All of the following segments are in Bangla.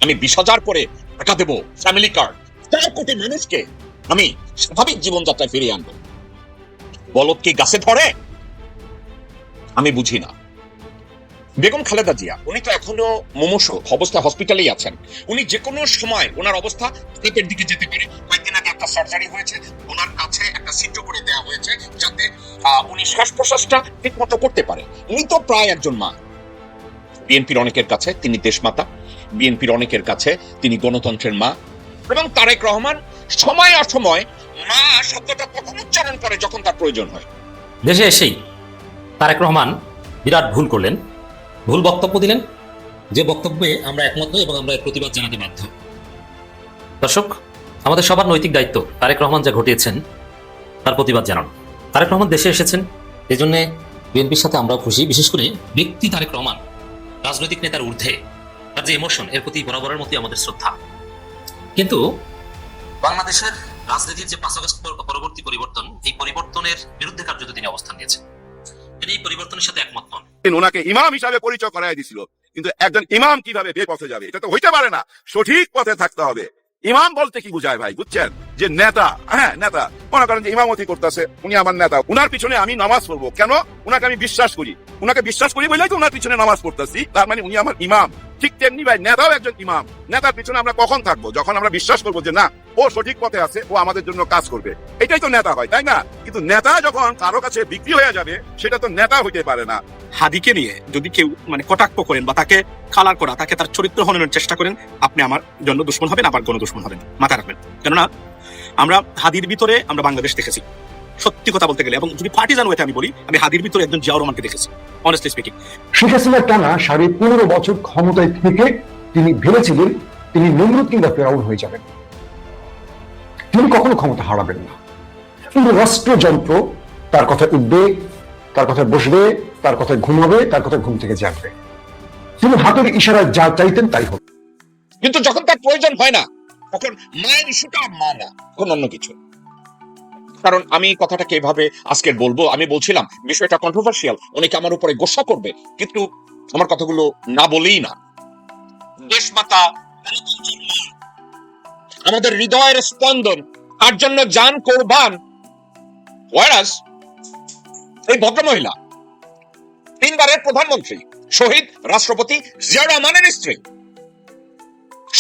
আমি 20,000 করে টাকা দেবো, ফ্যামিলি কার্ড, 4 কোটি মানুষকে আমি স্বাভাবিক জীবনযাত্রায় ফিরিয়ে আনবো। বলদ কি গাছে ধরে? আমি বুঝি না। বেগম খালেদা জিয়া উনি তো এখনো মুমূর্ষ অবস্থা হসপিটালেই আছেন। উনি যে কোনো সময় ওনার অবস্থা পেটের দিকে যেতে পারে। কয়েকদিন আগে একটা সার্জারি হয়েছে, ওনার কাছে একটা ছিদ্র করে দেওয়া হয়েছে যাতে উনি শ্বাস প্রশ্বাসটা ঠিক মতো করতে পারে। উনি তো প্রায় একজন মা। বিএনপির অনেকের কাছে তিনি দেশমাতা, বিএনপির অনেকের কাছে তিনি গণতন্ত্রের মা। এবং তারেক রহমান সময় অসময় মা শব্দটা কখন উচ্চারণ করে যখন তার প্রয়োজন হয়। দেশে এসেই তারেক রহমান বিরাট ভুল করলেন, ভুল বক্তব্য দিলেন, যে বক্তব্যে আমরা একমত নই এবং আমরা এর প্রতিবাদ জানাতে বাধ্য। দর্শক, আমাদের সবার নৈতিক দায়িত্ব তারেক রহমান যা ঘটিয়েছেন তার প্রতিবাদ জানানো। তারেক রহমান দেশে এসেছেন, এই জন্য বিএনপির সাথে আমরাও খুশি। বিশেষ করে ব্যক্তি তারেক রহমান রাজনৈতিক নেতার ঊর্ধ্বে, তার যে ইমোশন, এর প্রতি বরাবরের মতোই আমাদের শ্রদ্ধা। কিন্তু বাংলাদেশের রাজনীতির যে 5 আগস্ট পরবর্তী পরিবর্তন, এই পরিবর্তনের বিরুদ্ধে কার্যত তিনি অবস্থান নিয়েছেন। তিনি এই পরিবর্তনের সাথে একমত নন। ওনাকে ইমাম হিসাবে পরিচয় করাই দিছিল, কিন্তু একজন ইমাম কিভাবে বেপথে যাবে? এটা তো হইতে পারে না। সঠিক পথে থাকতে হবে। ইমাম বলতে কি বুঝায় ভাই, বুঝছেন? যে নেতা, হ্যাঁ নেতা, মনে করেন যে ইমামতি করতেছে, উনি আমার নেতা, উনার পিছনে আমি নামাজ পড়বো কেন? উনাকে আমি বিশ্বাস করি, উনাকে বিশ্বাস করি বলেই তো উনার পিছনে নামাজ পড়তেছি, তার মানে উনি আমার ইমাম। ঠিক তেমনি ভাই নেতাও একজন ইমাম। নেতার পিছনে আমরা কখন থাকবো? যখন আমরা বিশ্বাস করবো যে না, ও সঠিক পথে আছে, ও আমাদের জন্য কাজ করবে। এটাই তো নেতা হয়, তাই না? কিন্তু নেতা যখন কারো কাছে বিক্রি হয়ে যাবে, সেটা তো নেতা হইতে পারে না। হাদিকে নিয়ে যদি কেউ কটাক্ষ করেন বা তাকে কালার করা, তাকে তার চরিত্র হননের চেষ্টা করেন, আপনি আমার জন্য দুশ্মন হবেন, আবার গণদুশ্মন হবেন, মাথায় রাখবেন। কেননা আমরা হাদির ভিতরে আমরা বাংলাদেশ দেখেছি, সত্যি কথা বলতে গেলে। এবং যদি পার্টিজান ওয়েতে আমি বলি, আমি হাদির ভিতরে একজন জিয়াউর রহমানকে দেখেছি, অনেস্টলি স্পিকিং। শেখ হাসিনা টানা 15.5 বছর ক্ষমতায় থেকে তিনি ভেবেছিলেন তিনি নমরুদ কিংবা ফেরাউন হয়ে যাবেন, তিনি কখনো ক্ষমতা হারাবেন না। কিন্তু রাষ্ট্রযন্ত্র তার কথায় উঠবে, তার কথায় বসবে, তার কথায় ঘুমাবে, তার কথায় ঘুম থেকে জাগবে। তিনি হাতের ইশারায় যা চাইতেন তাই হবে। কিন্তু যখন তার প্রয়োজন হয় না, তখন মায়ের ইস্যুটা মা না, তখন অন্য কিছু। কারণ আমি কথাটাকে এভাবে আজকে বলবো, আমি বলছিলাম বিষয়টা কন্ট্রোভার্সিয়াল, অনেকে আমার উপরে গোসা করবে, কিন্তু আমার কথাগুলো না বলেই না। দেশমাতা, আমাদের হৃদয়ের স্পন্দন, তার জন্য জান কোরবান। ওয়ারাস এই ভদ্রমহিলা 3 বারের প্রধানমন্ত্রী, শহীদ রাষ্ট্রপতি জিয়াউর রহমানের স্ত্রী,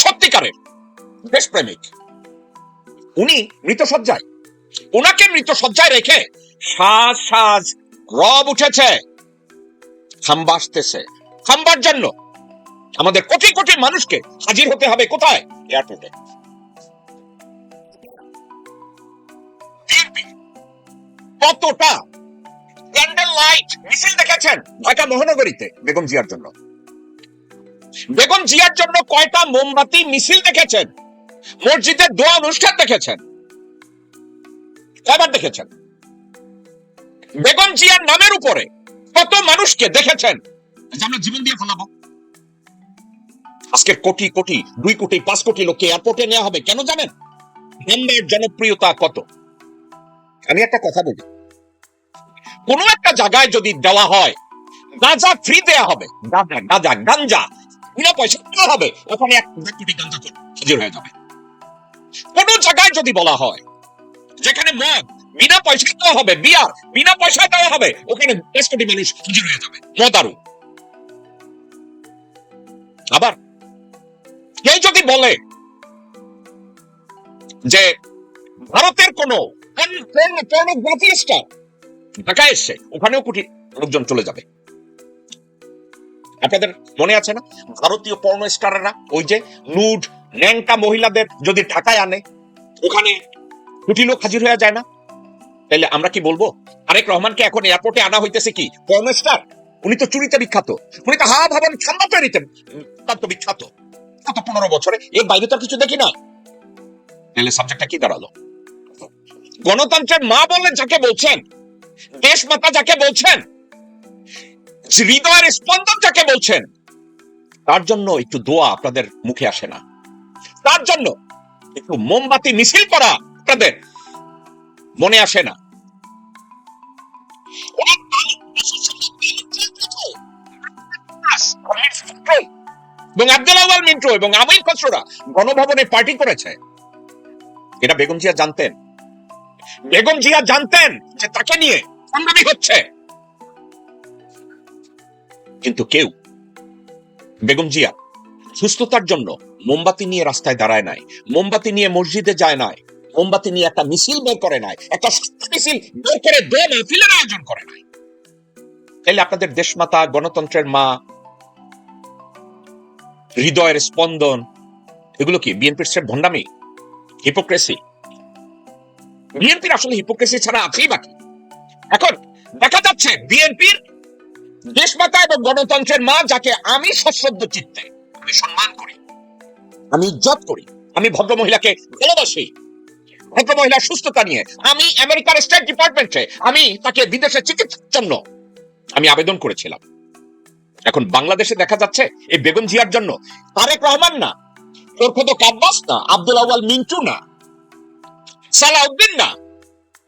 সত্যিকারের দেশপ্রেমিক। উনি মৃতসজ্জায়, ওনাকে মৃতসজ্জায় রেখে সাজ সাজ রব উঠেছে, খাম্বা আসতেছে। খাম্বার জন্য আমাদের কোটি কোটি মানুষকে হাজির হতে হবে কোথায়? এয়ারপোর্টে। কতটা ক্যান্ডেল লাইট মিছিল দেখেছেন ঢাকা মহানগরীতে বেগম জিয়ার জন্য? বেগম জিয়ার জন্য কয়টা মোমবাতি মিছিল দেখেছেন? মসজিদের দোয়া অনুষ্ঠান দেখেছেন? কয়বার দেখেছেন? বেগম জিয়ার নামের উপরে কত মানুষকে দেখেছেন আমরা জীবন দিয়ে ফেলাবো? আজকের কোটি কোটি, 2 কোটি 5 কোটি লোককে এয়ারপোর্টে নেওয়া হবে কেন জানেন? বেগমের জনপ্রিয়তা কত। আমি একটা কথা বলি, কোন একটা জায়গায় যদি দেওয়া হয় গাঁজা ফ্রি দেয়া হবে, গাঞ্জা বিনা পয়সা দেওয়া হবে, ওখানে 1 কোটি গাঞ্জা হাজির হয়ে যাবে। কোন জায়গায় যদি বলা হয় যেখানে মদ বিনা পয়সা দেওয়া হবে, বিয়ার বিনা পয়সায় দেওয়া হবে, ওখানে 10 কোটি মানুষ হাজির হয়ে যাবে মদারু। আবার কেউ যদি বলে যে ভারতের কোন পর্নোগ্রাফি স্টার ঢাকায় এসছে, ওখানেও কোটি লোকজন চলে যাবে। আপনাদের মনে আছে না ভারতীয় পর্নো স্টাররা ওই যে নুড ন্যাংটা মহিলাদের যদি ঢাকায় আনে, ওখানে কোটি লোক হাজির হয়ে যায় না? তাহলে আমরা কি বলবো তারেক রহমানকে এখন এয়ারপোর্টে আনা হইতেছে কি পর্নো স্টার? উনি তো চুরিতে বিখ্যাত, উনি তো হাওয়া ভবন খাম্বা তৈরিতে তো বিখ্যাত গত 15 বছরে, এর বাইরে তো কিছু দেখি না। তাহলে সাবজেক্টটা কি দাঁড়ালো? গণতন্ত্রের মা বললেন যাকে বলছেন, দেশ মাতা যাকে বলছেন, হৃদয়ের স্পন্দন যাকে বলছেন, তার জন্য একটু দোয়া আপনাদের মুখে আসে না? তার জন্য একটু মোমবাতি মিছিল করা আপনাদের মনে আসে না? এবং আব্দুল আউয়াল মিন্টু এবং আমির খসরুরা গণভবনে পার্টি করেছে, এটা বেগম জিয়া জানতেন। বেগম জিয়া জানতেন যে তাকে নিয়ে সংগ্রামী হচ্ছে, কিন্তু কেউ বেগম জিয়া সুস্থতার জন্য মোমবাতি নিয়ে রাস্তায় দাঁড়ায় নাই, মোমবাতি নিয়ে মসজিদে যায় নাই, মোমবাতি নিয়ে একটা মিছিল বের করে নাই, একটা মিছিল বের করে দোয়া মাহফিলের আয়োজন করে নাই। তাহলে আপনাদের দেশমাতা, গণতন্ত্রের মা, হৃদয়ের স্পন্দন, এগুলো কি বিএনপির সে ভণ্ডামি, হিপোক্রেসি? বিএনপির আসলে হিপোক্রেসি ছাড়া আছেই বাকি। এখন দেখা যাচ্ছে বিএনপির দেশমাতা এবং গণতন্ত্রের মা, যাকে আমি সশ্রদ্ধ চিত্তে আমি সম্মান করি, আমি ইজ্জত করি, আমি ভদ্র মহিলাকে ভালোবাসি, ভদ্র মহিলার সুস্থতা নিয়ে আমি আমেরিকার স্টেট ডিপার্টমেন্টে আমি তাকে বিদেশে চিকিৎসার জন্য আমি আবেদন করেছিলাম। এখন বাংলাদেশে দেখা যাচ্ছে এই বেগম জিয়ার জন্য তারেক রহমান না, প্রখত আব্বাস না, আব্দুল আউয়াল মিন্টু না, সালাউদ্দিন না,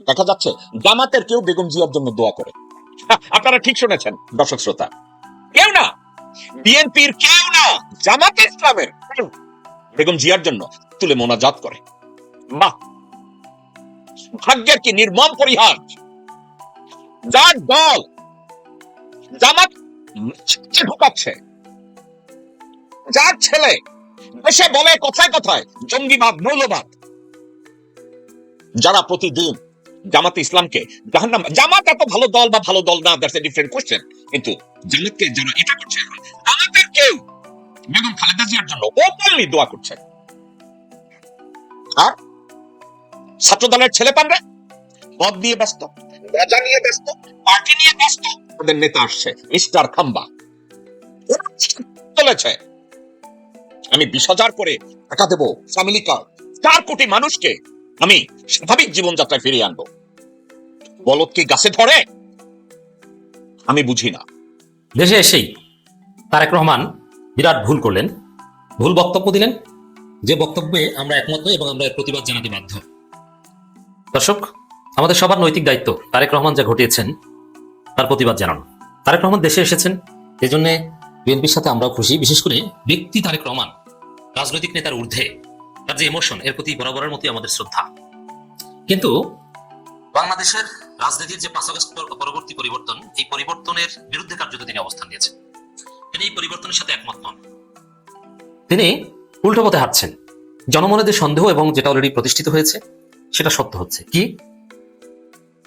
দেখা যাচ্ছে জামাতের কেউ বেগম জিয়ার জন্য দোয়া করে। আপনারা ঠিক শুনেছেন দর্শক শ্রোতা, কেউ না, বিএনপির কেউ না, জামাতে ইসলামের বেগম জিয়ার জন্য তুলে মোনাজাত করে। বাহ, ভাগ্যের কি নির্মম পরিহাস! যার দল জামাত ঢুকাচ্ছে, যার ছেলে দেশে বলে কথায় কথায় জঙ্গিবাদ, মৌলবাদ, যারা প্রতিদিন জামাতে ইসলামকে জাহান্নাম, জামাত এত ভালো দল বা ভালো দল না, দ্যাটস এ ডিফারেন্ট কোশ্চেন, কিন্তু জামাতকে যারা এটা করছে, এখন জামাতের কেউ বেগম খালেদা জিয়ার জন্য ওপেনলি দোয়া করছে। আর ছাত্র দলের ছেলেপানরা মদ নিয়ে ব্যস্ত, মজা নিয়ে ব্যস্ত, পার্টি নিয়ে ব্যস্ত, ওদের নেতা আসছে মিস্টার খাম্বা চলেছে, আমি 20,000 করে টাকা দেবো, ফ্যামিলি কার্ড, 4 কোটি মানুষকে আমি স্বাভাবিক জীবনযাত্রায় ফিরিয়ে আনবো। বলদ কি গাছে ধরে? আমি বুঝি না। দেশে এসেই তারেক রহমান বিরাট ভুল করলেন, ভুল বক্তব্য দিলেন, যে বক্তব্যে আমরা একমত নই এবং আমরা এর প্রতিবাদ জানাতে বাধ্য। দর্শক, আমাদের সবার নৈতিক দায়িত্ব তারেক রহমান যা ঘটিয়েছেন তার প্রতিবাদ জানানো। তারেক রহমান দেশে এসেছেন, এই জন্য বিএনপির সাথে আমরাও খুশি। বিশেষ করে ব্যক্তি তারেক রহমান রাজনৈতিক নেতার ঊর্ধ্বে, তার যে ইমোশন, এর প্রতি বরাবরের মতোই আমাদের শ্রদ্ধা। কিন্তু বাংলাদেশের রাজনীতির যে 5 আগস্ট পরবর্তী পরিবর্তন, এই পরিবর্তনের বিরুদ্ধে কার্যত তিনি অবস্থান নিয়েছেন। তিনি এই পরিবর্তনের সাথে একমত নন, তিনি উল্টো পথে হাঁটছেন। জনমনে যে সন্দেহ এবং যেটা অলরেডি প্রতিষ্ঠিত হয়েছে সেটা সত্য হচ্ছে। কি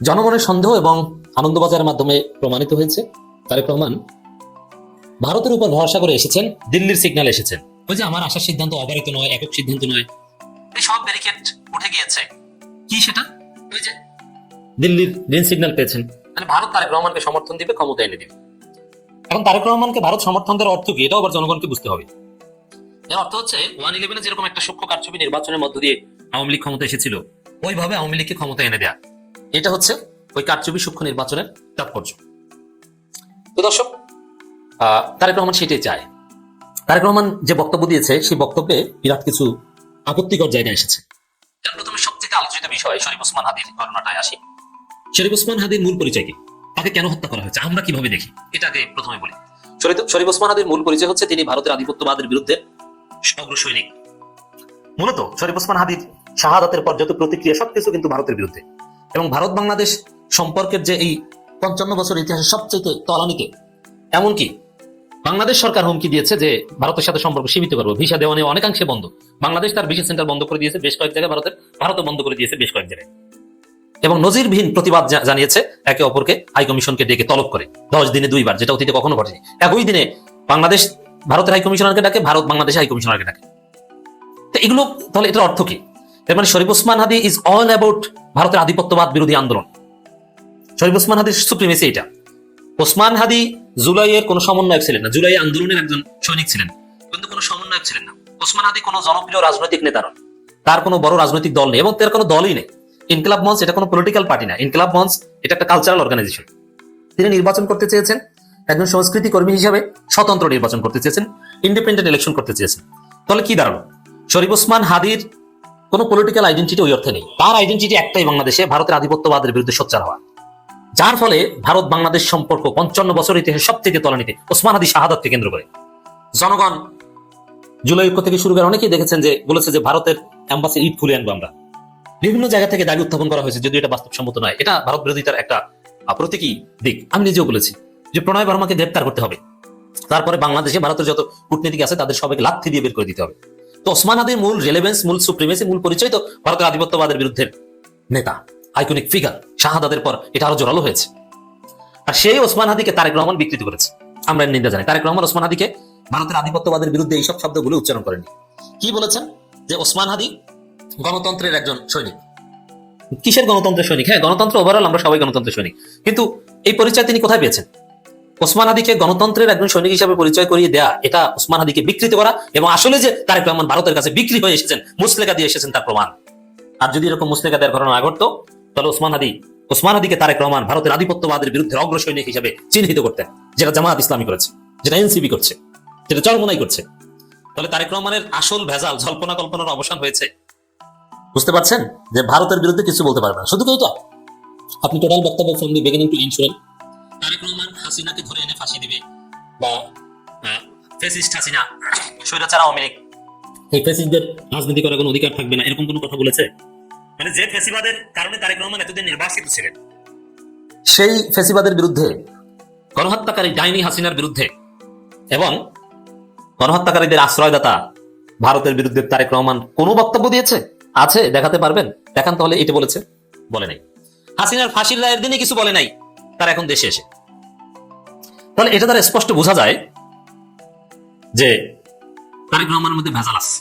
জনমনের সন্দেহ এবং আনন্দবাজারের মাধ্যমে প্রমাণিত হয়েছে, তারেক রহমান ভারতের উপর ভরসা করে এসেছেন, দিল্লির সিগন্যাল এসেছেন। ওই যে আমার আসার সিদ্ধান্ত অবারিত নয়, একক সিদ্ধান্ত নয়, এই সব ব্যারিকেড উঠে গিয়েছে। কি সেটা? ওই যে দিল্লির গ্রিন সিগন্যাল পেয়েছেন, মানে ভারত তারেক রহমানকে সমর্থন দিবে, ক্ষমতা এনে দিবে। এখন তারেক রহমানকে ভারত সমর্থন দেওয়ার অর্থ কি, এটাও আবার জনগণকে বুঝতে হবে। এর অর্থ হচ্ছে 1/11 যেরকম একটা সূক্ষ্ম কারচুপি নির্বাচনের মধ্য দিয়ে আওয়ামী লীগ ক্ষমতা এসেছিল, ওইভাবে আওয়ামী লীগকে ক্ষমতা এনে দেয়া, এটা হচ্ছে ওই কারচুপি সূক্ষ্ম নির্বাচনের তাৎপর্য। তো দর্শক, তারেক রহমান সেটাই চায়। তারেক রহমান যে বক্তব্য দিয়েছে সেই বক্তব্যে বিরাট কিছু আপত্তিকর জায়গায় এসেছে। প্রথমে সবচেয়ে আলোচিত বিষয় শরীফ ওসমান হাদির ঘটনাটায় আসি। শরীফ ওসমান হাদির মূল পরিচয় কি, তাকে কেন হত্যা করা হয়েছে, আমরা কিভাবে দেখি, এটাকে প্রথমে বলি। শরীফ ওসমান হাদির মূল পরিচয় হচ্ছে তিনি ভারতের আধিপত্যবাদের বিরুদ্ধে অগ্রসৈনিক। মূলত শরীফ ওসমান হাদির শাহাদাতের পর যত প্রতিক্রিয়া সবকিছু কিন্তু ভারতের বিরুদ্ধে, এবং ভারত বাংলাদেশ সম্পর্কের যে এই 55 বছর ইতিহাসের সবচেয়ে তলানিতে, এমনকি বাংলাদেশ সরকার হুমকি দিয়েছে যে ভারতের সাথে সম্পর্ক সীমিত করবো, ভিসা দেওয়া নিয়ে অনেকাংশে বন্ধ। বাংলাদেশ তার ভিসা সেন্টার বন্ধ করে দিয়েছে বেশ কয়েক জায়গায়, ভারতও বন্ধ করে দিয়েছে বেশ কয়েক জায়গায়, এবং নজিরবিহীন প্রতিবাদ জানিয়েছে একে অপরকে হাই কমিশনকে ডেকে তলব করে 10 দিনে 2 বার, যেটা অতীতে কখনো ঘটেনি। একই দিনে বাংলাদেশ ভারতের হাই কমিশনারকে ডাকে, ভারত বাংলাদেশ হাই কমিশনারকে ডাকে। তো এগুলো তাহলে এটার অর্থ কি? এর মানে শরীফ ওসমান হাদি ইজ অল অ্যাবাউট ভারতের আধিপত্যবাদ বিরোধী আন্দোলন। শরীফ ওসমান হাদির সুপ্রিমেসি এটা। ওসমান হাদি জুলাইয়ের কোনো সমন্বয়ক ছিলেন না, জুলাই আন্দোলনের একজন সৈনিক ছিলেন, কিন্তু কোনো সমন্বয়ক ছিলেন না। ওসমান হাদি কোনো জনপ্রিয় রাজনৈতিক নেতা নন, তার কোনো বড় রাজনৈতিক দল নেই, এবং তার কোনো দলই নেই। ইনকিলাব মঞ্চ এটা কোনো পলিটিক্যাল পার্টি না, ইনকিলাব মঞ্চ এটা একটা কালচারাল অর্গানাইজেশন। তিনি নির্বাচন করতে চেয়েছেন একজন সংস্কৃতি কর্মী হিসাবে, স্বতন্ত্র নির্বাচন করতে চেয়েছেন, ইন্ডিপেন্ডেন্ট ইলেকশন করতে চেয়েছেন। তাহলে কি দাঁড়ালো? শরীফ ওসমান হাদির কোনো পলিটিক্যাল আইডেন্টিটি ওই অর্থে নেই। তার আইডেন্টিটি একটাই, বাংলাদেশে ভারতের আধিপত্যবাদের বিরুদ্ধে সোচ্চার হওয়া। যার ফলে ভারত বাংলাদেশ সম্পর্ক 55 বছর ইতিহাসে সবচেয়ে তলানিতে ওসমান হাদি শাহাদাতকে কেন্দ্র করে। জনগণ জুলাই ঐক্য থেকে শুরু করে অনেকেই দেখেছেন যে বলেছে যে ভারতের অ্যাম্বাসি ইট খুলে আনবো আমরা। বিভিন্ন জায়গা থেকে দাবি উত্থাপন করা হয়েছে, যদিও এটা বাস্তবসম্মত নয়। এটা ভারত বিরোধিতার একটা প্রতীকী দিক। আমি নিজেও বলেছি যে প্রণয় বর্মাকে গ্রেপ্তার করতে হবে, তারপরে বাংলাদেশে ভারতের যত কূটনীতিক আছে তাদের সবাইকে লাথি দিয়ে বের করে দিতে হবে। তো ওসমান হাদির মূল রেলেভেন্স, মূল সুপ্রিমেসি, মূল পরিচয় তো ভারতের আধিপত্যবাদের বিরুদ্ধে নেতা, আইকনিক ফিগার। শাহাদাতের পর এটা আরো জোরালো হয়েছে। আর সেই ওসমান হাদিকে তারেক রহমান বিকৃত করেছে, আমরা এর নিন্দা জানাই। তারেক রহমান ওসমান হাদিকে ভারতের আধিপত্যবাদের বিরুদ্ধে এইসব শব্দগুলো উচ্চারণ করেনি। কি বলেছেন? যে ওসমান হাদি গণতন্ত্রের একজন সৈনিক। কিসের গণতন্ত্রের সৈনিক? হ্যাঁ, গণতন্ত্র ওভারঅল আমরা সবাই গণতন্ত্রের সৈনিক, কিন্তু এই পরিচয় তিনি কোথায় পেয়েছেন? ওসমান হাদিকে গণতন্ত্রের একজন সৈনিক হিসাবে পরিচয় করিয়ে দেয়া, এটা ওসমান হাদিকে বিকৃত করা, এবং আসলে যে তারেক রহমান ভারতের কাছে বিক্রি হয়ে এসেছেন, মুসলেকা দিয়ে এসেছেন, তার প্রমাণ। আর যদি এরকম মুসলেকা দেওয়ার ঘটনা না ঘটতো, তাহলে ওসমান হাদিকে তারেক রহমান ভারতের আধিপত্যবাদের বিরুদ্ধে অগ্র সৈনিক হিসেবে চিহ্নিত করতেন, যেটা জামায়াত ইসলামী করেছে, যেটা এনসিপি করছে, যেটা চরমোনাই করছে। তাহলে তারেক রহমানের আসল ভেজাল, জল্পনা কল্পনার অবসান হয়েছে। বুঝতে পারছেন যে ভারতের বিরুদ্ধে কিছু বলতে পারবে না। শুধু এটা আপনি টোটাল বক্তব্য from the beginning to end শুনেন। তারেক রহমান হাসিনাকে ধরে এনে ফাঁসি দিবে, বা ফ্যাসিস্ট হাসিনা, স্বৈরাচার আওয়ামী লীগ, এই ফ্যাসিস্টদের রাজনীতি করার কোনো অধিকার থাকবে না, এরকম কোনো কথা বলেছে? মানে যে ফ্যাসিবাদের কারণে তারেক রহমান এতদিন নির্বাসিত ছিলেন, সেই ফ্যাসিবাদের বিরুদ্ধে, গণহত্যাকারী ডাইনি হাসিনার বিরুদ্ধে এবং গণহত্যাকারীদের আশ্রয়দাতা ভারতের বিরুদ্ধে তারেক রহমান কোনো বক্তব্য দিয়েছে? আছে? দেখাতে পারবেন? দেখান তাহলে। এটা বলেছে? বলে নাই। হাসিনার ফাঁসির রায়ের দিনে কিছু বলে নাই, তার এখন দেশে এসে। তাহলে এটা দ্বারা স্পষ্ট বোঝা যায় যে তারেক রহমানের মধ্যে ভেজাল আছে,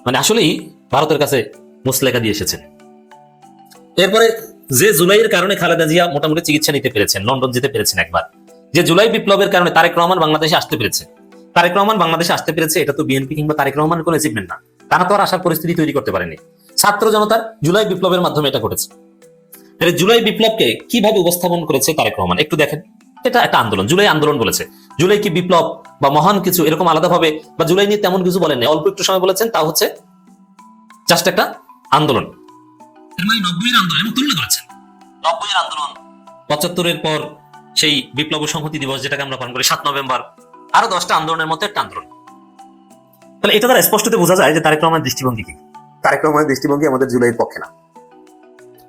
মানে আসলেই ভারতের কাছে মুসলেকা দিয়ে এসেছেন। এরপরে যে জুলাইয়ের কারণে খালেদা জিয়া মোটামুটি চিকিৎসা নিতে পেরেছেন, লন্ডন যেতে পেরেছেন একবার, যে জুলাই বিপ্লবের কারণে তারেক রহমান বাংলাদেশে আসতে পেরেছে, তারেক রহমান বাংলাদেশে আসতে পেরেছে, এটা তো বিএনপি কিংবা তারেক রহমানের কোনো অ্যাচিভমেন্ট না। তারা তো আর আসার পরিস্থিতি তৈরি করতে পারেনি। ছাত্র জনতার জুলাই বিপ্লবের মাধ্যমে এটা ঘটেছে। তাহলে জুলাই বিপ্লবকে কিভাবে উপস্থাপন করেছে তারেক রহমান একটু দেখেন। এটা একটা আন্দোলন, জুলাই আন্দোলন বলেছে। জুলাই কি বিপ্লব বা মহান কিছু এরকম আলাদাভাবে বা জুলাই নিয়ে তেমন কিছু বলেন, অল্প একটু সময় বলেছেন, তা হচ্ছে জাস্ট একটা আন্দোলন। 90-এর আন্দোলন তুলনা করেছেন, 90-এর আন্দোলন, 75-এর পর সেই বিপ্লব সংহতি দিবস যেটাকে আমরা পালন করি 7 নভেম্বর, আরো 10টা আন্দোলনের মধ্যে একটা আন্দোলন। তাহলে এটা দ্বারা স্পষ্টতে বোঝা যায় যে তারেক রহমানের দৃষ্টিভঙ্গি কি। তারেক রহমানের দৃষ্টিভঙ্গি আমাদের জুলাইয়ের পক্ষে না,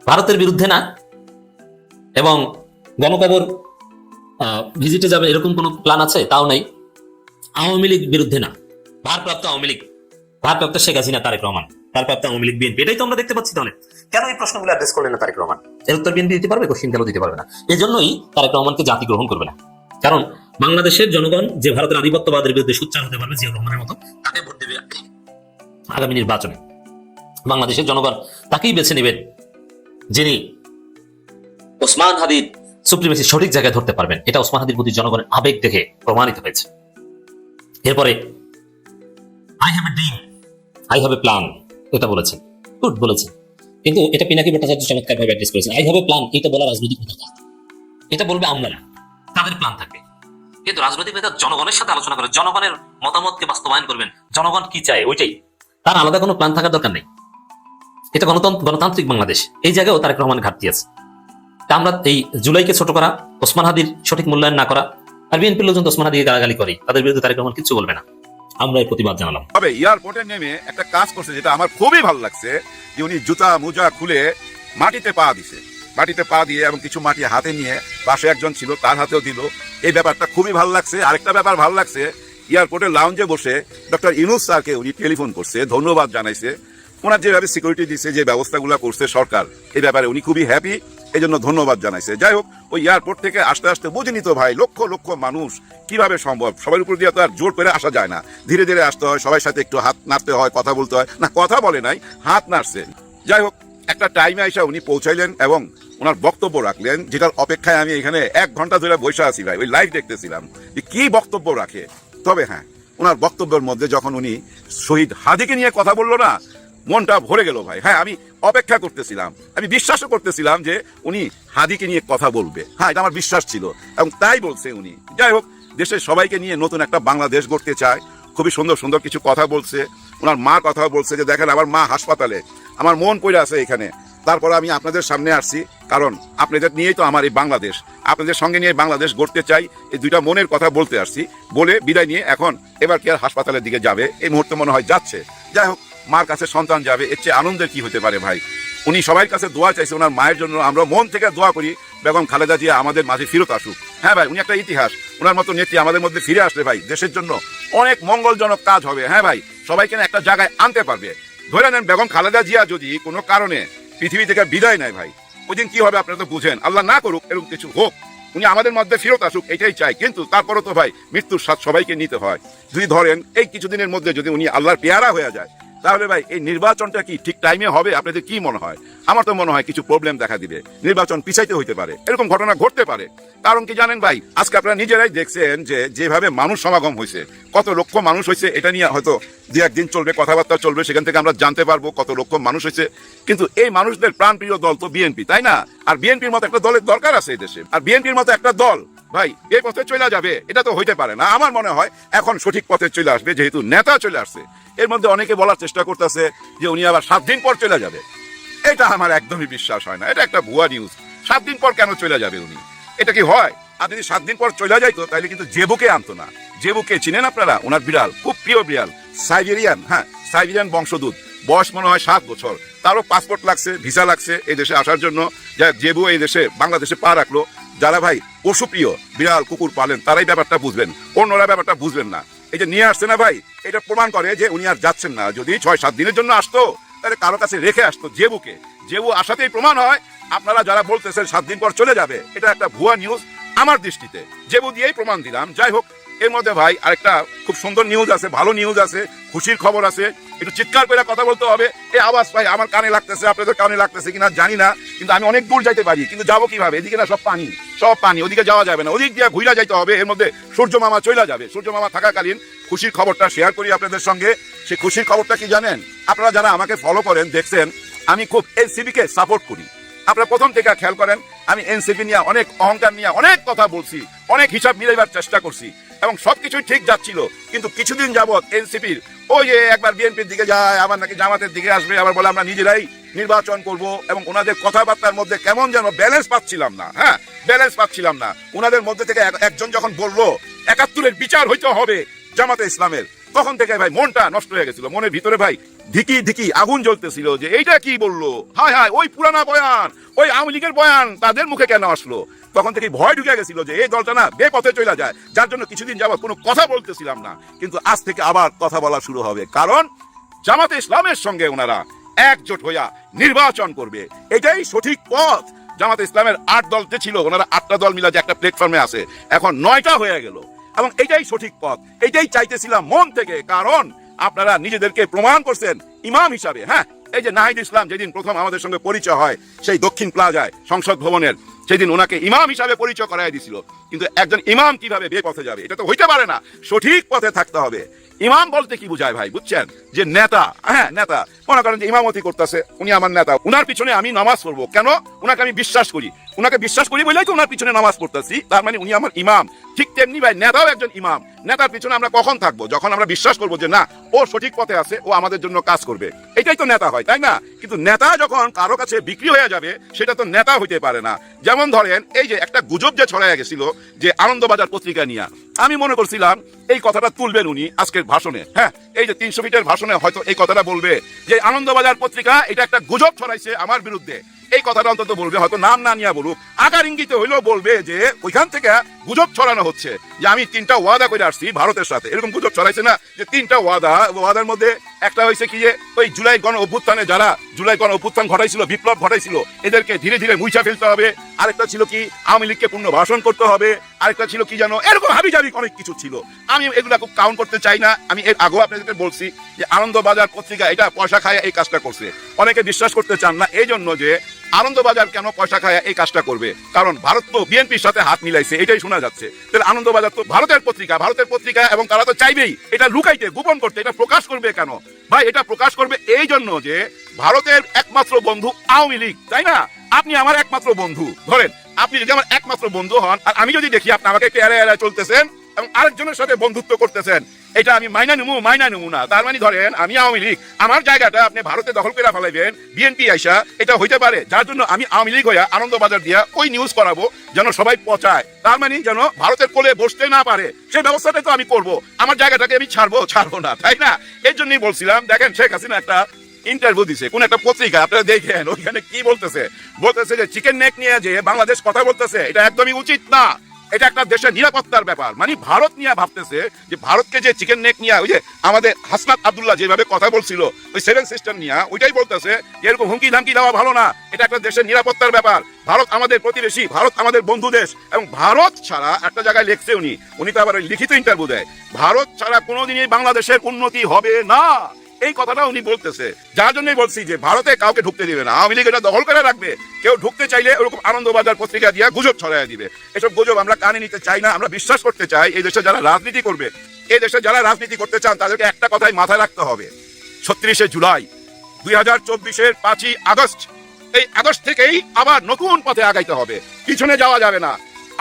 ভারতের বিরুদ্ধে না, এবং গণকবর ভিজিটে যাবে এরকম কোন প্ল্যান আছে তাও নাই। আওয়ামী লীগ বিরুদ্ধে না, ভারপ্রাপ্ত আওয়ামী লীগ, ভারপ্রাপ্ত শেখ হাসিনা, তারেক রহমান, ভারপ্রাপ্ত আওয়ামী লীগ, বিএনপি, এটাই তো আমরা দেখতে পাচ্ছি। তাহলে কেন এই প্রশ্নগুলো অ্যাড্রেস করলেন না তারেক রহমান? এর উত্তর বিএনপি দিতে পারবে, কোশ্চিন কেন দিতে পারবে না? এই জন্যই তারেক রহমানকে জাতি গ্রহণ করবে না। কারণ বাংলাদেশের জনগণ যে ভারতের আধিপত্যবাদের বিরুদ্ধে সোচ্চার হতে পারবে, জিয়াউর রহমানের মতো, তাকে ভোট দেবে আগামী নির্বাচনে। বাংলাদেশের জনগণ তাকেই বেছে নেবেন যিনি ওসমান হাদির সুপ্রিমেসি সঠিক জায়গায় ধরতে পারবেন। এটা ওসমান হাদির প্রতি জনগণের আবেগ দেখে প্রমাণিত হয়েছে। এরপরে I have a dream, I have a plan, এটা বলেছেন, গুড বলেছেন, কিন্তু এটা পিনাকি ভট্টাচার্য চমৎকার ভাবে অ্যাড্রেস করেছেন। আই হ্যাভ এ প্ল্যান, এটা বলা রাজনৈতিক নেতা, এটা বলবে আমরা না, তাদের প্ল্যান থাকবে। কিন্তু রাজনৈতিক নেতা জনগণের সাথে আলোচনা করে, জনগণের মতামতকে বাস্তবায়ন করবেন, জনগণ কি চায় ওইটাই, তার আলাদা কোনো প্ল্যান থাকার দরকার নেই। এটা গণতান্ত্রিক বাংলাদেশ, এই জায়গায়ও তারেক রহমান ঘাটতি আছে। আমরা এই জুলাইকে ছোট করা, ওসমান হাদির সঠিক মূল্যায়ন না করা, আর বিএনপির লোকজন ওসমান হাদিকে গালাগালি করে, তাদের বিরুদ্ধে তারেক রহমান কিছু বলবে না, আমরা এই প্রতিবাদ জানালাম। তবে এয়ারপোর্টে নেমে একটা কাজ করছে যেটা আমার খুবই ভালো লাগছে, যে উনি জুতা মোজা খুলে মাটিতে পা দিছে, মাটিতে পা দিয়ে এবং কিছু মাটি হাতে নিয়ে পাশে একজন ছিল তার হাতেও দিল। এই ব্যাপারটা খুবই ভালো লাগছে। আরেকটা ব্যাপার ভালো লাগছে, এয়ারপোর্টের লাউঞ্জে বসে ডক্টর ইউনূস স্যারকে উনি টেলিফোন করছে, ধন্যবাদ জানাইছে। ওনার যেভাবে সিকিউরিটি দিচ্ছে, যে ব্যবস্থাগুলো করছে সরকার, এই ব্যাপারে উনি খুবই হ্যাপি, এই জন্য ধন্যবাদ জানাইছে। যাই হোক, ওই এয়ারপোর্ট থেকে আসতে আসতে বুঝিনি তো ভাই, লক্ষ লক্ষ মানুষ, কিভাবে সম্ভব? সবার উপর দিয়ে তো আর জোর করে আসা যায় না, ধীরে ধীরে আসতে হয়, সবার সাথে একটু হাত নাড়তে হয়, কথা বলতে হয়। না, কথা বলে নাই, হাত নাড়ছে। যাই হোক, একটা টাইমে এসে উনি পৌঁছাইলেন এবং ওনার বক্তব্য রাখলেন, যেটার অপেক্ষায় আমি এখানে 1 ঘন্টা ধরে বসে আছি ভাই, ওই লাইভ দেখতেছিলাম যে কি বক্তব্য রাখে। তবে হ্যাঁ, ওনার বক্তব্যের মধ্যে যখন উনি শহীদ হাদিকে নিয়ে কথা বললো না, মনটা ভরে গেল ভাই। হ্যাঁ, আমি অপেক্ষা করতেছিলাম, আমি বিশ্বাসও করতেছিলাম যে উনি হাদিকে নিয়ে কথা বলবে। হ্যাঁ, এটা আমার বিশ্বাস ছিল এবং তাই বলছে উনি। যাই হোক, দেশের সবাইকে নিয়ে নতুন একটা বাংলাদেশ গড়তে চায়, খুবই সুন্দর সুন্দর কিছু কথা বলছে। ওনার মা কথা বলছে যে দেখেন আমার মা হাসপাতালে, আমার মন পড়ে আছে এখানে, তারপর আমি আপনাদের সামনে আসছি, কারণ আপনাদের নিয়েই তো আমার এই বাংলাদেশ। আপনাদের সঙ্গে নিয়ে বাংলাদেশ গড়তে চাই, এই দুইটা মনের কথা বলতে আসছি, বলে বিদায় নিয়ে এখন এবার কি আর হাসপাতালের দিকে যাবে? এই মুহূর্তে মনে হয় যাচ্ছে। যাই হোক, মার কাছে সন্তান যাবে, এর চেয়ে আনন্দের কি হতে পারে ভাই? উনি সবার কাছে দোয়া চাইছে ওনার মায়ের জন্য। আমরা মন থেকে দোয়া করি বেগম খালেদা জিয়া আমাদের মাঝে ফিরত আসুক। হ্যাঁ ভাই, উনি একটা ইতিহাস। ওনার মতো নেত্রী আমাদের মধ্যে ফিরে আসলে ভাই দেশের জন্য অনেক মঙ্গলজনক কাজ হবে। হ্যাঁ ভাই, সবাইকে একটা জায়গায় আনতে পারবে। ধরে নেন বেগম খালেদা জিয়া যদি কোনো কারণে পৃথিবী থেকে বিদায় নেয় ভাই, ওই দিন কি হবে আপনারা তো বুঝেন। আল্লাহ না করুক এরকম কিছু হোক, উনি আমাদের মধ্যে ফেরত আসুক, এটাই চাই। কিন্তু তারপরও তো ভাই মৃত্যুর স্বাদ সবাইকে নিতে হয়। যদি ধরেন এই কিছুদিনের মধ্যে যদি উনি আল্লাহর পেয়ারা হয়ে যায়, তাহলে ভাই এই নির্বাচনটা কি ঠিক টাইমে হবে? আপনাদের কি মনে হয়? আমার তো মনে হয় কিছু প্রবলেম দেখা দিবে, নির্বাচন পিছাইতে হইতে পারে, এরকম ঘটনা ঘটতে পারে। কারণ কি জানেন ভাই, আজকে আপনারা নিজেরাই দেখছেন যে যেভাবে মানুষ সমাগম হয়েছে, কত লক্ষ মানুষ হয়েছে, এটা নিয়ে হয়তো দু একদিন চলবে, কথাবার্তা চলবে, সেখান থেকে আমরা জানতে পারবো কত লক্ষ মানুষ হয়েছে। কিন্তু এই মানুষদের প্রাণপ্রিয় দল তো বিএনপি, তাই না? আর বিএনপির মতো একটা দলের দরকার আছে এই দেশে। আর বিএনপির মতো একটা দল ভাই এই পথে চলে যাবে, এটা তো হইতে পারে না। আমার মনে হয় এখন সঠিক পথে চলে আসবে, যেহেতু নেতা চলে আসছে। এর মধ্যে অনেকে বলার চেষ্টা করতেছে যে উনি আবার 7 দিন পর চলে যাবে। এটা আমার একদমই বিশ্বাস হয় না, এটা একটা ভুয়া নিউজ। 7 দিন পর কেন চলে যাবে উনি? এটা কি হয়? আর যদি 7 দিন পর চলে যাইতো তাহলে কিন্তু জেবুকে আনতো না। জেবুকে চিনেন আপনারা? ওনার বিড়াল, খুব প্রিয় বিড়াল, সাইবেরিয়ান। হ্যাঁ, সাইবেরিয়ান বংশদূত, বয়স মনে হয় 7 বছর। তারও পাসপোর্ট লাগছে, ভিসা লাগছে এই দেশে আসার জন্য। যা জেবু এই দেশে বাংলাদেশে পা রাখলো। যারা ভাই পশুপ্রিয় বিড়াল কুকুর পালেন তারাই ব্যাপারটা বুঝবেন, অন্যরা ব্যাপারটা বুঝবেন না। এই যে নিয়ে আসছে না ভাই, এটা প্রমাণ করে যে উনি আর যাচ্ছেন না। যদি 6-7 দিনের জন্য আসতো তাহলে কারো কাছে রেখে আসতো জেবুকে। জেবু আসাতেই প্রমাণ হয় আপনারা যারা বলতেছেন 7 দিন পর চলে যাবে, এটা একটা ভুয়া নিউজ আমার দৃষ্টিতে। জেবু দিয়েই প্রমাণ দিলাম। যাই হোক, এর মধ্যে ভাই আরেকটা খুব সুন্দর নিউজ আছে, ভালো নিউজ আছে, খুশির খবর আছে। একটু চিৎকার করে কথা বলতে হবে। এই আওয়াজ ভাই আমার কানে লাগতেছে, আপনাদের কানে লাগতেছে কিনা জানি না, কিন্তু আমি অনেক দূর যাইতে পারি, কিন্তু যাবো কিভাবে? এদিকে না সব পানি, সব পানি, ওদিকে যাওয়া যাবে না, ওদিক দিয়ে ঘুরা যাইতে হবে। এর মধ্যে সূর্য মামা চলে যাবে। সূর্য মামা থাকাকালীন খুশির খবরটা শেয়ার করি আপনাদের সঙ্গে। সেই খুশির খবরটা কি জানেন? আপনারা যারা আমাকে ফলো করেন দেখছেন আমি খুব এনসিপি কে সাপোর্ট করি। আপনারা প্রথম থেকে খেয়াল করেন, আমি এনসিপি নিয়ে অনেক অহংকার নিয়ে অনেক কথা বলছি, অনেক হিসাব মিলাইবার চেষ্টা করছি এবং সবকিছুই ঠিক যাচ্ছিল। কিন্তু কিছুদিন যাবৎ এনসিপির ওই যে একবার বিএনপির দিকে যায়, আবার নাকি জামাতের দিকে আসবে, আবার বলে আমরা নিজেরাই নির্বাচন করব, এবং ওনাদের কথাবার্তার মধ্যে কেমন যেন ব্যালেন্স পাচ্ছিলাম না। হ্যাঁ, ব্যালেন্স পাচ্ছিলাম না। ওনাদের মধ্যে থেকে একজন যখন বললো 71-এর বিচার হইতে হবে জামাতে ইসলামের, তখন থেকে ভাই মনটা নষ্ট হয়ে গেছিল। মনের ভিতরে ভাই ধিকি ধিকি আগুন জ্বলতেছিল যে এইটা কি বললো, হায় হায়, ওই পুরানা বয়ান, ওই আওয়ামী লীগের বয়ান তাদের মুখে কেন আসলো? তখন থেকে ভয় ঢুকে গেছিল যে এই দলটা না বেপথে চলে যায়, যার জন্য কিছুদিন যাবত কোনো কথা বলতেছিলাম না। কিন্তু আজ থেকে আবার কথা বলা শুরু হবে, কারণ জামাতে ইসলামের সঙ্গে ওনারা একজোট হইয়া নির্বাচন করবে। এটাই সঠিক পথ। জামাতে ইসলামের 8 দল যে ছিল, ওনারা 8টা দল মিলা যে একটা প্ল্যাটফর্মে আছে, এখন 9টা হয়ে গেল, এবং এটাই সঠিক পথ। এটাই চাইতেছিলাম মন থেকে, কারণ আপনারা নিজেদেরকে প্রমাণ করছেন ইমাম হিসাবে। হ্যাঁ, এই যে নাহিদ ইসলাম যেদিন প্রথম আমাদের সঙ্গে পরিচয় হয় সেই দক্ষিণ প্লাজায় সংসদ ভবনের, সেদিন ওনাকে ইমাম হিসাবে পরিচয় করাই দিছিল। কিন্তু একজন ইমাম কিভাবে বেপথে যাবে? এটা তো হইতে পারে না। সঠিক পথে থাকতে হবে। ইমাম বলতে কি বুঝায় ভাই বুঝছেন? যে নেতা। হ্যাঁ, নেতা। মনে করেন যে ইমামতি করতেছে, উনি আমার নেতা, উনার পিছনে আমি নামাজ পড়বো কেন? উনাকে আমি বিশ্বাস করি, উনাকে বিশ্বাস করি বলেই তো উনার পিছনে নামাজ পড়তেছি, তার মানে উনি আমার ইমাম। ঠিক তেমনি ভাই নেতাও একজন ইমাম। নেতার পিছনে আমরা কখন থাকবো? যখন আমরা বিশ্বাস করবো যে না, ও সঠিক পথে আছে, ও আমাদের জন্য কাজ করবে। এটাই তো নেতা হয়, তাই না? কিন্তু নেতা যখন কারো কাছে বিক্রি হয়ে যাবে, সেটা তো নেতা হইতে পারে না। যেমন ধরেন এই যে একটা গুজব যে ছড়াইয়া গেছিল যে আনন্দবাজার পত্রিকা নিয়ে, আমি মনে করছিলাম এই কথাটা তুলবেন উনি আজকের ভাষণে। হ্যাঁ, এই যে 300 ফিটের ভাষণে হয়তো এই কথাটা বলবে যে আনন্দবাজার পত্রিকা এটা একটা গুজব ছড়াইছে আমার বিরুদ্ধে। এই কথাটা অন্তত বলবে, হয়তো নাম না নিয়ে বলুক, আকার ইঙ্গিতে হইলেও বলবে যে ওইখান থেকে গুজব ছড়ানো হচ্ছে যে আমি 3টা ওয়াদা করে আসছি ভারতের সাথে। এরকম গুজব ছড়াইছে না যে 3টা ওয়াদার মধ্যে একটা হয়েছে কি যে ওই জুলাই গণ অভ্যুত্থানে যারা জুলাই গণ অভ্যুত্থান ঘটাইছিল, বিপ্লব ঘটাইছিল, এদেরকে ধীরে ধীরে মুইছা ফেলতে হবে। আরেকটা ছিল কি আওয়ামী লীগকে পূর্ণ ভাষণ করতে হবে। আরেকটা ছিল কি জানো, এরকম হাবিজাবি অনেক কিছু ছিল। আমি এগুলা খুব কাউন্ট করতে চাই না। আমি এর আগেও আপনাদেরকে বলছি যে আনন্দবাজার পত্রিকা এটা পয়সা খায় এই কাজটা করছে। অনেকে বিশ্বাস করতে চান না এই জন্য যে আনন্দবাজার কেন পয়সা খায় এই কাজটা করবে, কারণ ভারত তো বিএনপির সাথে হাত মিলাইছে, এটাই শোনা যাচ্ছে। তাহলে আনন্দবাজার তো ভারতের পত্রিকা, এবং তারা তো চাইবেই এটা লুকাইতে, গোপন করতে। এটা প্রকাশ করবে কেন ভাই? এটা প্রকাশ করবে এই জন্য যে ভারতের একমাত্র বন্ধু আওয়ামী লীগ, তাই না? আপনি আমার একমাত্র বন্ধু। ধরেন আপনি যদি আমার একমাত্র বন্ধু হন, আর আমি যদি দেখি আপনি আমাকে একটু এড়ায় চলতেছেন এবং আরেকজনের সাথে বন্ধুত্ব করতেছেন, এটা আমি মাইনা নেবো না। তার মানে ধরেন আমি আওয়ামী লীগ, আমার জায়গাটা আপনি ভারতে দখল করে ফেলাইবেন, বিএনপি আইসা, এটা হইতে পারে। যার জন্য আমি আওয়ামী লীগ হইয়া আনন্দবাজার দিয়া ওই নিউজ করাবো যেন সবাই পচায়, তার মানে যেন ভারতের কোলে বসতে না পারে, সেই ব্যবস্থাটা তো আমি করবো। আমার জায়গাটাকে আমি ছাড়বো না, তাই না? এই জন্যই বলছিলাম, দেখেন শেখ হাসিনা একটা ইন্টারভিউ দিছে কোন একটা পত্রিকা, আপনারা দেখেন ওইখানে কি বলতেছে যে চিকেন নেক নিয়ে যে বাংলাদেশ কথা বলতেছে, এটা একদমই উচিত না। এটা একটা দেশের নিরাপত্তার ব্যাপার। মানে ভারত নিয়ে ভাবতেছে যে ভারতকে যে চিকেন নেক নিয়ে, ওই যে আমাদের হাসনাত আব্দুল্লাহ যেভাবে কথা বলছিল ওই 7 সিস্টেম নিয়ে, ওইটাই বলতেছে এরকম হুমকি ধামকি দেওয়া ভালো না। এটা একটা দেশের নিরাপত্তার ব্যাপার। ভারত আমাদের প্রতিবেশী, ভারত আমাদের বন্ধু দেশ, এবং ভারত ছাড়া একটা জায়গায় লিখছে উনি তো আবার লিখিত ইন্টারভিউ দেয়, ভারত ছাড়া কোনোদিনই বাংলাদেশের উন্নতি হবে না, এই কথাটা উনি বলতেছে। যার জন্যই বলছি যে ভারতে কাউকে ঢুকতে দিবে না, আওয়ামী লীগ এটা দখল করে রাখবে। কেউ ঢুকতে চাইলে ওরকম আনন্দবাজার পত্রিকা দিয়ে গুজব ছড়াইয়া দিবে। এসব গুজব আমরা কানে নিতে চাই না। আমরা বিশ্বাস করতে চাই এই দেশে যারা রাজনীতি করবে, এই দেশে যারা রাজনীতি করতে চান, তাদেরকে একটা কথাই মাথায় রাখতে হবে, 36শে জুলাই 2024-এর 5ই আগস্ট, এই আগস্ট থেকেই আবার নতুন পথে আগাইতে হবে, পিছনে যাওয়া যাবে না।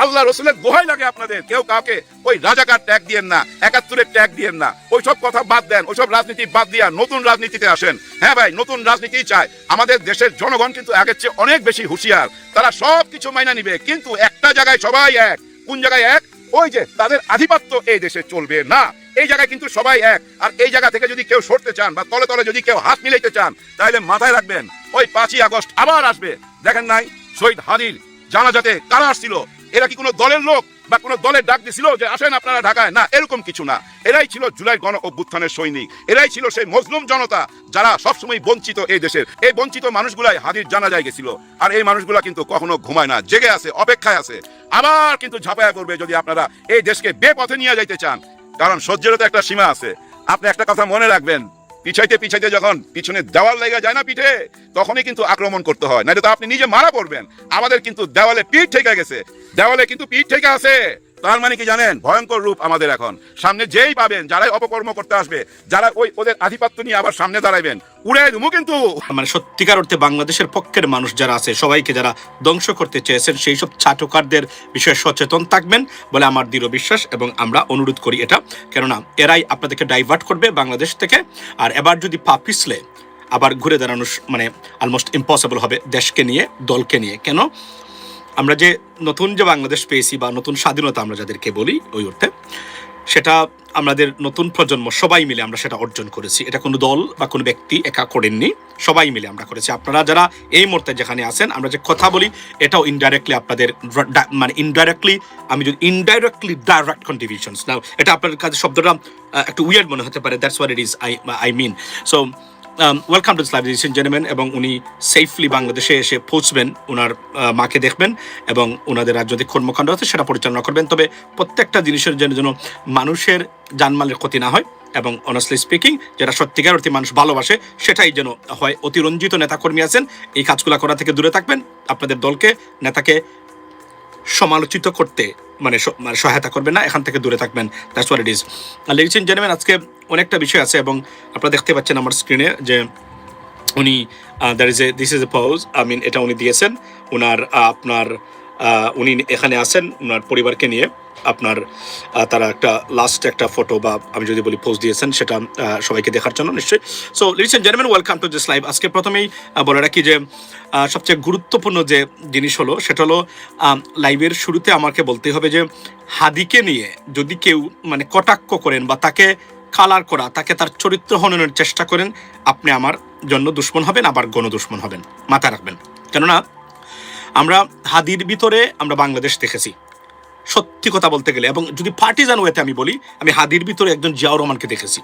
আল্লাহ রসুলের দোহাই লাগে আপনাদের, কেউ কাউকে ওই রাজাকার ট্যাগ দিয়েন না, 71-এর ট্যাগ দিয়েন না, ওইসব কথা বাদ দেন, ওইসব রাজনীতি বাদ দিয়া নতুন রাজনীতিতে আসেন। হ্যাঁ ভাই, নতুন রাজনীতি চায়। আমাদের দেশের জনগণ কিন্তু আগের চেয়ে অনেক বেশি হুঁশিয়ার, তারা সব কিছু মাইনা নিবে, কিন্তু একটা জায়গায় সবাই এক। কোন জায়গায় এক? ওই যে তাদের আধিপত্য এই দেশে চলবে না, এই জায়গায় কিন্তু সবাই এক। আর এই জায়গা থেকে যদি কেউ সরতে চান বা তলে তলে যদি কেউ হাত মিলাইতে চান, তাহলে মাথায় রাখবেন ওই 5ই আগস্ট আবার আসবে। দেখেন নাই শহীদ হাদির জানাজাতে কারা আসছিল? এরা কি কোনো দলের লোক বা কোনো দলের ডাক দিছিল যে আসেন আপনারা ঢাকায়? না, এরকম কিছু না। এরাই ছিল জুলাই গণ অভ্যুত্থানের সৈনিক, এরাই ছিল সেই মজলুম জনতা যারা সবসময় বঞ্চিত। এই দেশের এই বঞ্চিত মানুষগুলাই হাদির জানাজায় গেছিল। আর এই মানুষগুলা কিন্তু কখনো ঘুমায় না, জেগে আছে, অপেক্ষায় আছে, আবার কিন্তু ঝাঁপায়া করবে যদি আপনারা এই দেশকে বেপথে নিয়ে যাইতে চান। কারণ সহ্যেরও তো একটা সীমা আছে। আপনি একটা কথা মনে রাখবেন, পিছাইতে যখন পিছনে দেওয়াল লেগে যায় না পিঠে, তখনই কিন্তু আক্রমণ করতে হয়, নাহলে তো আপনি নিজে মারা পড়বেন। আমাদের কিন্তু দেওয়ালে পিঠ ঠেকে গেছে, দেওয়ালে কিন্তু পিঠ ঠেকে আছে। তার মানে কি জানেন? ভয়ঙ্কর রূপ আমাদের এখন। সামনে যেই পাবেন, যারাই অপকর্ম করতে আসবে, যারা ওদের আধিপত্য নিয়ে আবার সামনে দাঁড়াবেন, উড়ে দেবো কিন্তু। মানে সত্যিকার অর্থে বাংলাদেশের পক্ষের মানুষ যারা আছে, সবাইকে যারা ধ্বংস করতে চেয়েছেন, সেই সব চাটুকারদের বিষয়ে সচেতন থাকবেন বলে আমার দৃঢ় বিশ্বাস, এবং আমরা অনুরোধ করি এটা। কেননা এরাই আপনাদেরকে ডাইভার্ট করবে বাংলাদেশ থেকে। আর এবার যদি পা পিছলে আবার ঘুরে দাঁড়ানো মানে অলমোস্ট ইম্পসিবল হবে দেশকে নিয়ে, দলকে নিয়ে। কেন? আমরা যে নতুন যে বাংলাদেশ পেয়েছি বা নতুন স্বাধীনতা আমরা যাদেরকে বলি, ওই অর্থে সেটা আমাদের নতুন প্রজন্ম সবাই মিলে আমরা সেটা অর্জন করেছি। এটা কোনো দল বা কোনো ব্যক্তি একা করেননি, সবাই মিলে আমরা করেছি। আপনারা যারা এই মুহূর্তে যেখানে আছেন, আমরা যে কথা বলি, এটাও ইনডাইরেক্টলি আপনাদের, মানে ইনডাইরেক্টলি, আমি যদি ইনডাইরেক্টলি ডাইরেক্ট কন্ট্রিবিউশনস নাও, এটা আপনার কাছে শব্দটা একটু উইয়ার্ড মনে হতে পারে, that's what it is, I mean. So welcome to this live, ladies and gentleman. এবং উনি সেফলি বাংলাদেশে এসে পৌঁছবেন, ওনার মাকে দেখবেন এবং ওনাদের রাজনৈতিক কর্মকাণ্ড আছে সেটা পরিচালনা করবেন। তবে প্রত্যেকটা জিনিসের যেন মানুষের জানমালের ক্ষতি না হয়, এবং অনেস্টলি স্পিকিং, যেটা সত্যিকার অর্থে মানুষ ভালোবাসে সেটাই যেন হয়। অতিরঞ্জিত নেতাকর্মী আছেন, এই কাজগুলো করা থেকে দূরে থাকবেন। আপনাদের দলকে, নেতাকে সমালোচিত করতে মানে সহায়তা করবেন না, এখান থেকে দূরে থাকবেন। That's what it is. Ladies and gentleman, আজকে অনেকটা বিষয় আছে, এবং আপনারা দেখতে পাচ্ছেন আমার স্ক্রিনে যে উনি this is a pause, I mean, এটা উনি দিয়েছেন ওনার আপনার উনি এখানে আছেন ওনার পরিবারকে নিয়ে। আপনার তারা একটা লাস্ট একটা ফটো বা আমি যদি বলি পোস্ট দিয়েছেন, সেটা সবাইকে দেখার জন্য নিশ্চয়ই। So ladies and gentleman, welcome to this live. আজকে প্রথমেই বলে রাখি যে সবচেয়ে গুরুত্বপূর্ণ যে জিনিস হলো সেটা হলো লাইভের শুরুতে আমাকে বলতে হবে যে হাদিকে নিয়ে যদি কেউ মানে কটাক্ষ করেন বা তাকে কালার করা, তাকে তার চরিত্র হননের চেষ্টা করেন, আপনি আমার জন্য দুশ্মন হবেন, আবার গণদুশ্মন হবেন, মাথায় রাখবেন। কেননা আমরা হাদির ভিতরে আমরা বাংলাদেশ দেখেছি, সত্যি কথা বলতে গেলে। এবং যদি পার্টিজান ওয়েতে আমি বলি, আমি হাদির ভিতরে একজন জিয়াউর রহমানকে দেখেছি,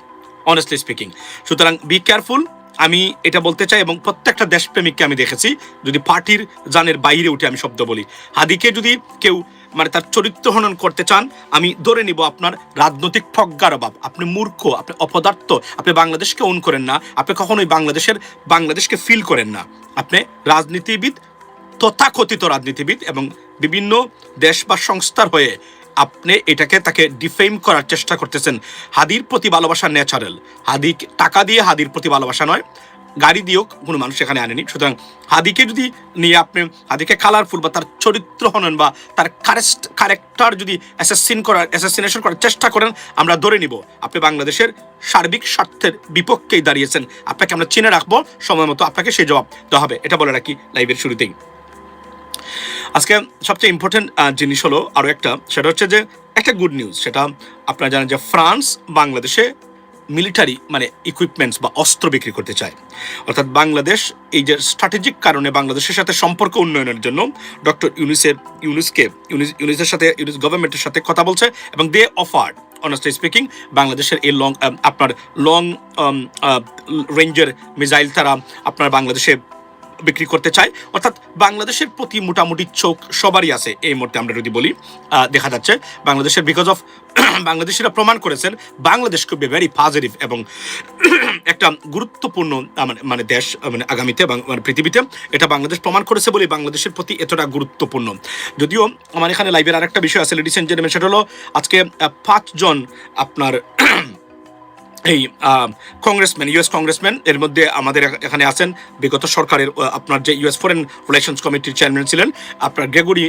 অনেস্টলি স্পিকিং। সুতরাং বি কেয়ারফুল, আমি এটা বলতে চাই। এবং প্রত্যেকটা দেশপ্রেমিককে আমি দেখেছি, যদি পার্টির জানের বাইরে উঠে আমি শব্দ বলি, হাদিকে যদি কেউ মানে তার চরিত্র হনন করতে চান, আমি ধরে নিব আপনার রাজনৈতিক প্রজ্ঞার অভাব, আপনি মূর্খ, আপনি অপদার্থ, আপনি বাংলাদেশকে ওন করেন না, আপনি কখনোই বাংলাদেশকে ফিল করেন না। আপনি রাজনীতিবিদ, তথাকথিত রাজনীতিবিদ, এবং বিভিন্ন দেশ বা সংস্থার হয়ে আপনি তাকে ডিফেম করার চেষ্টা করতেছেন। হাদির প্রতি ভালোবাসা ন্যাচারাল, হাদি টাকা দিয়ে হাদির প্রতি ভালোবাসা নয়, গাড়ি দিয়েও কোনো মানুষ এখানে আনেনি। সুতরাং হাদিকে যদি নিয়ে আপনি হাদিকে কালারফুল বা তার চরিত্র হনন বা তার ক্যারেক্টার যদি অ্যাসাসিনেশন করার চেষ্টা করেন, আমরা ধরে নিব আপনি বাংলাদেশের সার্বিক স্বার্থের বিপক্ষেই দাঁড়িয়েছেন। আপনাকে আমরা চিনে রাখবো, সময় মতো আপনাকে সেই জবাব দেওয়া হবে। এটা বলে রাখি লাইভের শুরুতেই। আজকে সবচেয়ে ইম্পর্টেন্ট জিনিস হলো আরও একটা, সেটা হচ্ছে যে একটা গুড নিউজ। সেটা আপনারা জানেন যে ফ্রান্স বাংলাদেশে মিলিটারি মানে ইকুইপমেন্টস বা অস্ত্র বিক্রি করতে চায়। অর্থাৎ বাংলাদেশ এই যে স্ট্র্যাটেজিক কারণে বাংলাদেশের সাথে সম্পর্ক উন্নয়নের জন্য ডক্টর ইউনুসের সাথে ইউনুস গভর্নমেন্টের সাথে কথা বলছে এবং দে অফার্ড অনেস্টলি স্পিকিং বাংলাদেশের এই লং রেঞ্জের মিসাইল তারা আপনার বাংলাদেশে বিক্রি করতে চায়। অর্থাৎ বাংলাদেশের প্রতি মোটামুটি চোখ সবারই আছে এই মুহূর্তে। আমরা যদি বলি দেখা যাচ্ছে বাংলাদেশের বিকজ অফ বাংলাদেশিরা প্রমাণ করেছেন বাংলাদেশ খুব ভেরি পজিটিভ এবং একটা গুরুত্বপূর্ণ মানে দেশ মানে আগামীতে মানে পৃথিবীতে। এটা বাংলাদেশ প্রমাণ করেছে বলে বাংলাদেশের প্রতি এতটা গুরুত্বপূর্ণ। যদিও আমার এখানে লাইভের আরেকটা বিষয় আছে লেডিস এন্ড জেন্টলম্যান, সেটা হলো আজকে 5 জন আপনার এই কংগ্রেসম্যান, ইউএস কংগ্রেসম্যান, এর মধ্যে আমাদের এখানে আছেন বিগত সরকারের আপনার যে ইউএস ফরেন রিলেশনস কমিটির চেয়ারম্যান ছিলেন আপনার গ্রেগরি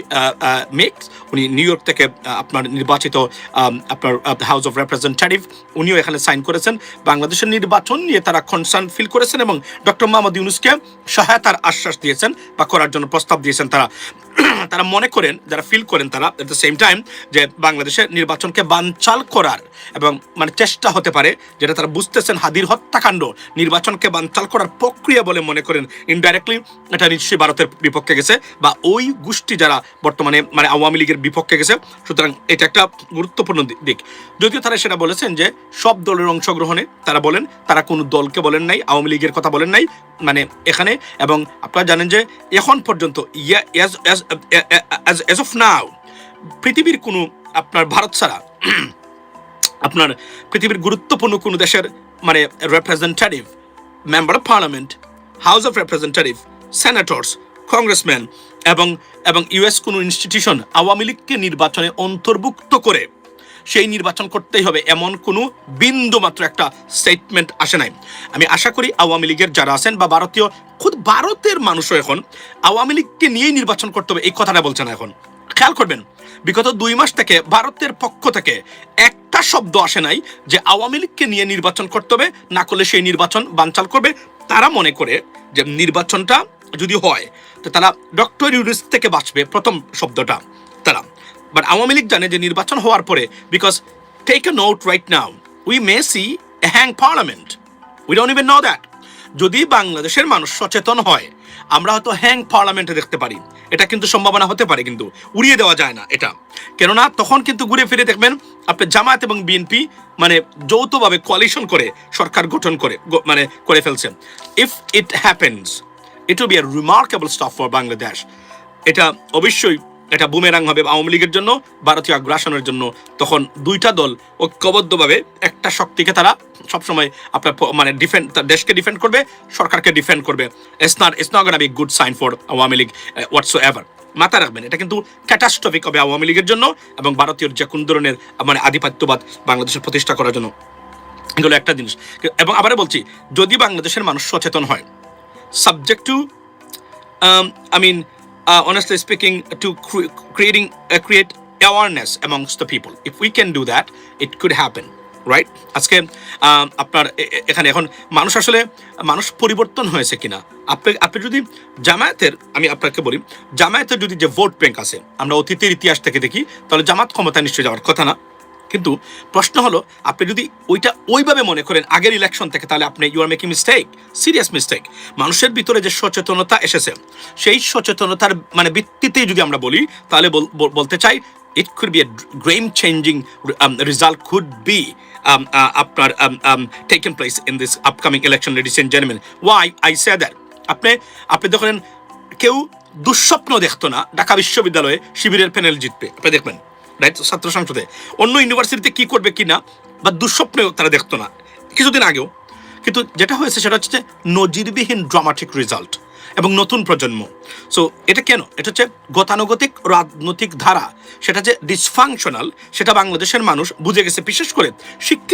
মেক্স, উনি নিউ ইয়র্ক থেকে আপনার নির্বাচিত আপনার হাউস অফ রিপ্রেজেন্টেটিভ, উনিও এখানে সাইন করেছেন। বাংলাদেশের নির্বাচন নিয়ে তারা কনসার্ন ফিল করেছেন এবং ডক্টর মোহাম্মদ ইউনূসকে সহায়তার আশ্বাস দিয়েছেন বা করার জন্য প্রস্তাব দিয়েছেন। তারা মনে করেন, যারা ফিল করেন তারা এট দ্য সেম টাইম যে বাংলাদেশের নির্বাচনকে বানচাল করার এবং মানে চেষ্টা হতে পারে, যেটা তারা বুঝতেছেন হাদির হত্যাকাণ্ড নির্বাচনকে বানচাল করার প্রক্রিয়া বলে মনে করেন। ইনডাইরেক্টলি এটা নিশ্চয়ই ভারতের বিপক্ষে গেছে বা ওই গোষ্ঠী যারা বর্তমানে মানে আওয়ামী লীগের বিপক্ষে গেছে। সুতরাং এটা একটা গুরুত্বপূর্ণ দিক। যদিও তারা সেটা বলেছেন যে সব দলের অংশগ্রহণে তারা বলেন, তারা কোনো দলকে বলেন নাই, আওয়ামী লীগের কথা বলেন নাই মানে এখানে। এবং আপনারা জানেন যে এখন পর্যন্ত as of now পৃথিবীর কোনো আপনার ভারত ছাড়া আপনার পৃথিবীর গুরুত্বপূর্ণ কোনো দেশের মানে representative, member of parliament, house of representative, senators, congressman এবং ইউএস কোনো ইনস্টিটিউশন আওয়ামী লীগকে নির্বাচনে অন্তর্ভুক্ত করে সেই নির্বাচন করতেই হবে এমন কোনো বিন্দু মাত্র একটা স্টেটমেন্ট আসে নাই। আমি আশা করি আওয়ামী লীগের যারা আছেন বা খুদ ভারতের মানুষও এখন আওয়ামী লীগকে নিয়েই নির্বাচন করতে হবে এই কথাটা বলছে না। এখন খেয়াল করবেন বিগত 2 মাস থেকে ভারতের পক্ষ থেকে একটা শব্দ আসে নাই যে আওয়ামী লীগকে নিয়ে নির্বাচন করতে হবে, না করলে সেই নির্বাচন বানচাল করবে। তারা মনে করে যে নির্বাচনটা যদি হয় তো তারা ডক্টর ইউনূস থেকে বাঁচবে, প্রথম শব্দটা তারা। বাট আওয়ামী লীগ জানে যে নির্বাচন হওয়ার পরে, because take a note right now, we may see a hung parliament, we don't even know that. যদি বাংলাদেশের মানুষ সচেতন হয় আমরা হয়তো হ্যাং পার্লামেন্টে দেখতে পারি। এটা কিন্তু সম্ভাবনা হতে পারে, কিন্তু উড়িয়ে দেওয়া যায় না এটা। কেননা তখন কিন্তু ঘুরে ফিরে দেখবেন আপনি জামায়াত এবং বিএনপি মানে যৌথভাবে কোয়ালিশন করে সরকার গঠন করে ফেলছে। If it happens it will be a remarkable staff for Bangladesh. এটা অবশ্যই এটা বুমেরাং হবে আওয়ামী লীগের জন্য, ভারতীয় আগ্রাসনের জন্য। তখন দুইটা দল ঐক্যবদ্ধভাবে একটা শক্তিকে তারা সবসময় আপনার মানে দেশকে ডিফেন্ড করবে, সরকারকে ডিফেন্ড করবে। It's not gonna be good sign for Awami League whatsoever. মাথায় রাখবেন এটা কিন্তু ক্যাটাস্ট্রফিক হবে আওয়ামী লীগের জন্য এবং ভারতীয় যে কোন ধরনের মানে আধিপত্যবাদ বাংলাদেশের প্রতিষ্ঠা করার জন্য। এগুলো একটা জিনিস। এবং আবার বলছি, যদি বাংলাদেশের মানুষ সচেতন হয়, subject to honestly speaking, to create awareness amongst the people. If we can do that, it could happen, right? আজকে আপনার এখানে এখন মানুষ পরিবর্তন হয়েছে কিনা, আপনি যদি জামায়াতের, আমি আপনাকে বলি, জামায়াতের যদি যে ভোট ব্যাংক আছে আমরা অতীতের ইতিহাস থেকে দেখি, তাহলে জামাত ক্ষমতা নিশ্চয়ই যাওয়ার কথা না। কিন্তু প্রশ্ন হলো আপনি যদি ওইটা ওইভাবে মনে করেন আগের ইলেকশন থেকে, তাহলে আপনি you are making mistake, serious mistake. মানুষের ভিতরে যে সচেতনতা এসেছে সেই সচেতনতার মানে ভিত্তিতেই যদি আমরা বলি, তাহলে বলতে চাই it could be a game changing result could be taken place in this upcoming election, ladies and gentlemen. Why I say that? আপনি দেখেন কেউ দুঃস্বপ্ন দেখতো না ঢাকা বিশ্ববিদ্যালয়ে শিবিরের প্যানেল জিতবে। আপনি দেখবেন রাইট, ছাত্র সংসদে অন্য ইউনিভার্সিটিতে কি করবে কিনা বা দুঃস্বপ্নেও তারা দেখতো না কিছুদিন আগেও। কিন্তু যেটা হয়েছে সেটা হচ্ছে নজিরবিহীন ড্রামাটিক রেজাল্ট এবং নতুন প্রজন্ম। সো এটা কেন? এটা হচ্ছে গতানুগতিক রাজনৈতিক ধারা, সেটা যে ডিসফাংশনাল সেটা বাংলাদেশের মানুষ বুঝে গেছে, বিশেষ করে শিক্ষিত